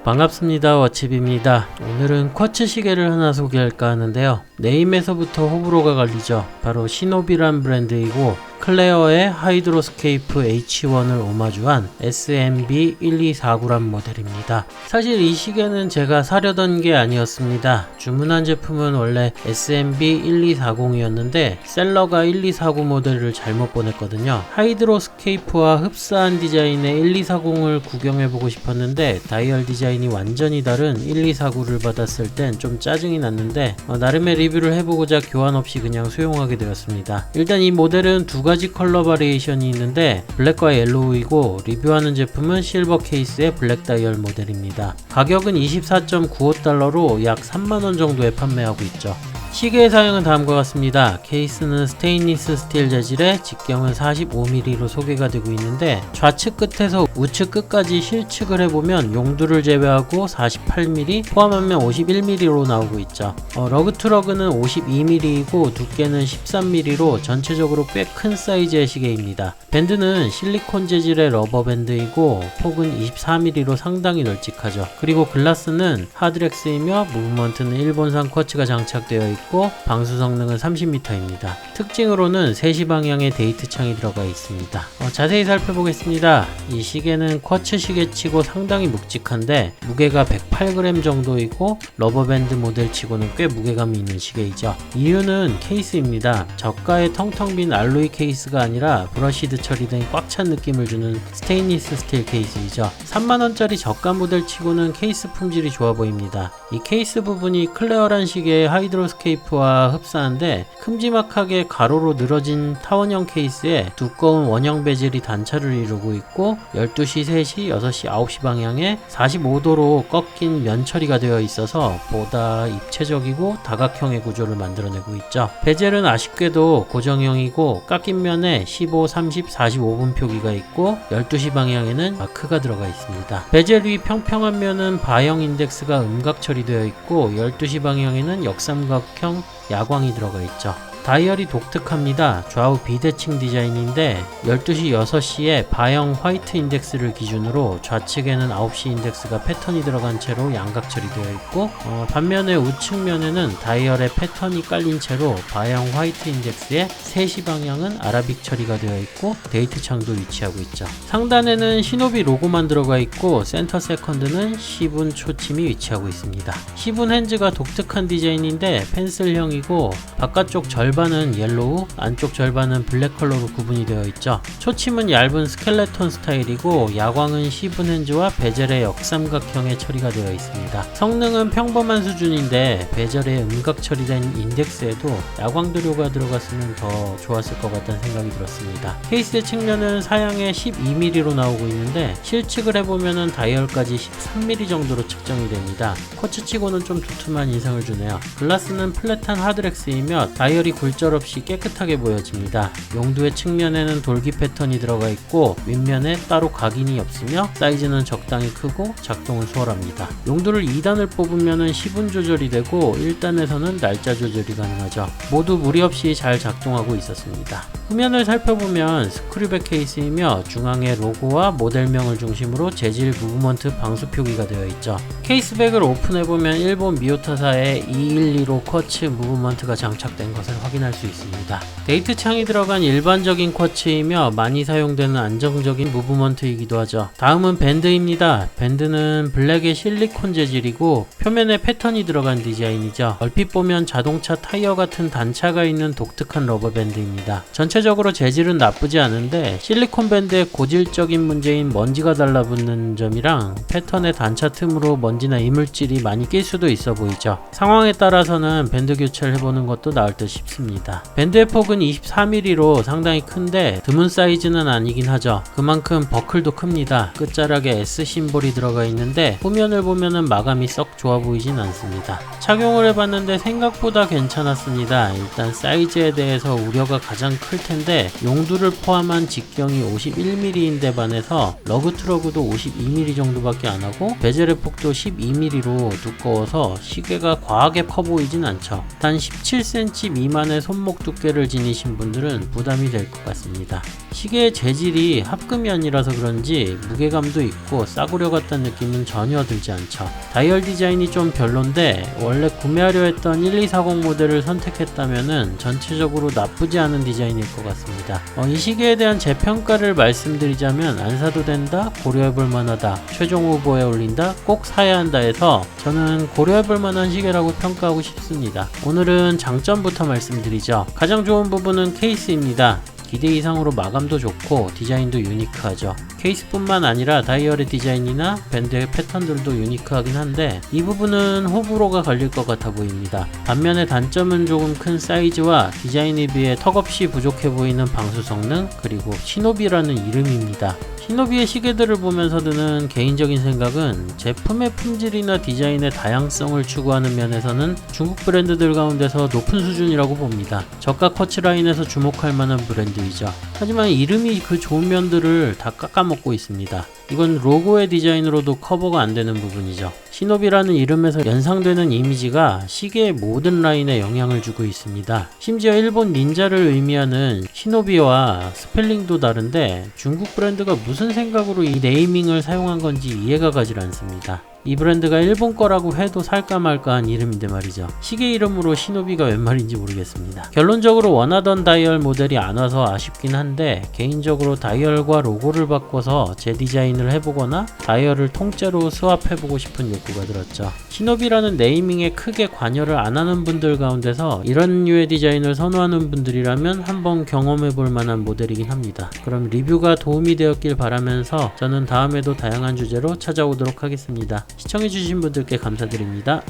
반갑습니다. 워칩입니다. 오늘은 쿼츠 시계를 하나 소개할까 하는데요. 네임에서부터 호불호가 갈리죠. 바로 시노비란 브랜드이고 클레어의 하이드로스케이프 H1을 오마주한 SMB1249란 모델입니다. 사실 이 시계는 제가 사려던 게 아니었습니다. 주문한 제품은 원래 SMB1240이었는데 셀러가 1249 모델을 잘못 보냈거든요. 하이드로스케이프와 흡사한 디자인의 1240을 구경해보고 싶었는데 다이얼 디자인이 완전히 다른 1249를 받았을 땐 좀 짜증이 났는데 나름의 리뷰를 해보고자 교환 없이 그냥 수용하게 되었습니다. 일단 이 모델은 두 가지 컬러 바리에이션이 있는데 블랙과 옐로우이고 리뷰하는 제품은 실버 케이스의 블랙 다이얼 모델입니다. 가격은 24.95달러로 약 3만원 정도에 판매하고 있죠. 시계의 사양은 다음과 같습니다. 케이스는 스테인리스 스틸 재질에 직경은 45mm로 소개가 되고 있는데 좌측 끝에서 우측 끝까지 실측을 해보면 용두를 제외하고 48mm 포함하면 51mm로 나오고 있죠. 러그 투 러그는 52mm이고 두께는 13mm로 전체적으로 꽤 큰 사이즈의 시계입니다. 밴드는 실리콘 재질의 러버 밴드이고 폭은 24mm로 상당히 널찍하죠. 그리고 글라스는 하드렉스이며 무브먼트는 일본산 쿼츠가 장착되어 있고 방수 성능은 30m입니다. 특징으로는 3시 방향의 데이트 창이 들어가 있습니다. 자세히 살펴보겠습니다. 이 시계는 쿼츠 시계치고 상당히 묵직한데 무게가 108g 정도이고 러버밴드 모델치고는 꽤 무게감이 있는 시계이죠. 이유는 케이스입니다. 저가의 텅텅 빈 알로이 케이스가 아니라 브러시드 처리된 꽉 찬 느낌을 주는 스테인리스 스틸 케이스이죠. 3만원짜리 저가 모델치고는 케이스 품질이 좋아 보입니다. 이 케이스 부분이 클레어란 시계의 하이드로스케이프와 흡사한데 큼지막하게 가로로 늘어진 타원형 케이스에 두꺼운 원형 베젤이 단차를 이루고 있고 12시, 3시, 6시, 9시 방향에 45도로 꺾인 면 처리가 되어 있어서 보다 입체적이고 다각형의 구조를 만들어내고 있죠. 베젤은 아쉽게도 고정형이고 깎인 면에 15, 30, 45분 표기가 있고 12시 방향에는 마크가 들어가 있습니다. 베젤 위 평평한 면은 바형 인덱스가 음각 처리되어 있고 12시 방향에는 역삼각형 야광이 들어가 있죠. 다이얼이 독특합니다. 좌우 비대칭 디자인인데 12시, 6시에 바형 화이트 인덱스를 기준으로 좌측에는 9시 인덱스가 패턴이 들어간 채로 양각 처리되어 있고 반면에 우측면에는 다이얼의 패턴이 깔린 채로 바형 화이트 인덱스에 3시 방향은 아라빅 처리가 되어 있고 데이트 창도 위치하고 있죠. 상단에는 시노비 로고만 들어가 있고 센터 세컨드는 시분 초침이 위치하고 있습니다. 시분 핸즈가 독특한 디자인인데 펜슬형이고 바깥쪽 절반은 옐로우, 안쪽 절반은 블랙 컬러로 구분이 되어 있죠. 초침은 얇은 스켈레톤 스타일이고 야광은 시분 핸즈와 베젤의 역삼각형의 처리가 되어 있습니다. 성능은 평범한 수준인데 베젤의 음각 처리된 인덱스에도 야광 도료가 들어갔으면 더 좋았을 것 같다는 생각이 들었습니다. 케이스의 측면은 사양의 12mm로 나오고 있는데 실측을 해보면 다이얼까지 13mm 정도로 측정이 됩니다. 쿼츠치고는 좀 두툼한 인상을 주네요. 글라스는 플랫한 하드렉스이며 다이얼이 굴절없이 깨끗하게 보여집니다. 용두의 측면에는 돌기 패턴이 들어가 있고 윗면에 따로 각인이 없으며 사이즈는 적당히 크고 작동은 수월합니다. 용두를 2단을 뽑으면 시분 조절이 되고 1단에서는 날짜 조절이 가능하죠. 모두 무리 없이 잘 작동하고 있었습니다. 후면을 살펴보면 스크류백 케이스이며 중앙에 로고와 모델명을 중심으로 재질 무브먼트 방수 표기가 되어 있죠. 케이스백을 오픈해보면 일본 미오타사의 2115 쿼츠 무브먼트가 장착된 것을 확인할 수 있습니다. 데이트 창이 들어간 일반적인 쿼츠이며 많이 사용되는 안정적인 무브먼트이기도 하죠. 다음은 밴드입니다. 밴드는 블랙의 실리콘 재질이고 표면에 패턴이 들어간 디자인이죠. 얼핏 보면 자동차 타이어 같은 단차가 있는 독특한 러버 밴드입니다. 전체적으로 재질은 나쁘지 않은데 실리콘 밴드의 고질적인 문제인 먼지가 달라붙는 점이랑 패턴의 단차 틈으로 먼지나 이물질이 많이 낄 수도 있어 보이죠. 상황에 따라서는 밴드 교체를 해보는 것도 나을 듯 싶습니다. 밴드의 폭은 24mm로 상당히 큰데 드문 사이즈는 아니긴 하죠. 그만큼 버클도 큽니다. 끝자락에 S 심볼이 들어가 있는데 후면을 보면은 마감이 썩 좋아 보이진 않습니다. 착용을 해봤는데 생각보다 괜찮았습니다. 일단 사이즈에 대해서 우려가 가장 클 텐데 용두를 포함한 직경이 51mm인데 반해서 러그 트러그도 52mm 정도밖에 안하고 베젤의 폭도 12mm로 두꺼워서 시계가 과하게 커 보이진 않죠. 단 17cm 미만의 손목 두께를 지니신 분들은 부담이 될 것 같습니다. 시계의 재질이 합금이 아니라서 그런지 무게감도 있고 싸구려 같다는 느낌은 전혀 들지 않죠. 다이얼 디자인이 좀 별론데 원래 구매하려 했던 1240 모델을 선택했다면 전체적으로 나쁘지 않은 디자인일 것 같습니다. 이 시계에 대한 제 평가를 말씀드리자면 안 사도 된다, 고려해볼 만하다, 최종 후보에 올린다, 꼭 사야 한다 해서 저는 고려해볼 만한 시계라고 평가하고 싶습니다. 오늘은 장점부터 말씀드리죠. 가장 좋은 부분은 케이스입니다. 기대 이상으로 마감도 좋고 디자인도 유니크하죠. 케이스뿐만 아니라 다이얼의 디자인이나 밴드의 패턴들도 유니크하긴 한데 이 부분은 호불호가 갈릴 것 같아 보입니다. 반면에 단점은 조금 큰 사이즈와 디자인에 비해 턱없이 부족해 보이는 방수 성능, 그리고 시노비라는 이름입니다. 시노비의 시계들을 보면서 드는 개인적인 생각은 제품의 품질이나 디자인의 다양성을 추구하는 면에서는 중국 브랜드들 가운데서 높은 수준이라고 봅니다. 저가 쿼츠라인에서 주목할 만한 브랜드이죠. 하지만 이름이 그 좋은 면들을 다 깎아먹고 있습니다. 이건 로고의 디자인으로도 커버가 안 되는 부분이죠. 시노비라는 이름에서 연상되는 이미지가 시계의 모든 라인에 영향을 주고 있습니다. 심지어 일본 닌자를 의미하는 시노비와 스펠링도 다른데 중국 브랜드가 무슨 생각으로 이 네이밍을 사용한 건지 이해가 가질 않습니다. 이 브랜드가 일본 거라고 해도 살까 말까한 이름인데 말이죠. 시계 이름으로 시노비가 웬 말인지 모르겠습니다. 결론적으로 원하던 다이얼 모델이 안 와서 아쉽긴 한데 개인적으로 다이얼과 로고를 바꿔서 재디자인을 해보거나 다이얼을 통째로 스왑해보고 싶은 욕구가 들었죠. 시노비라는 네이밍에 크게 관여를 안 하는 분들 가운데서 이런 류의 디자인을 선호하는 분들이라면 한번 경험해볼 만한 모델이긴 합니다. 그럼 리뷰가 도움이 되었길 바라면서 저는 다음에도 다양한 주제로 찾아오도록 하겠습니다. 시청해주신 분들께 감사드립니다.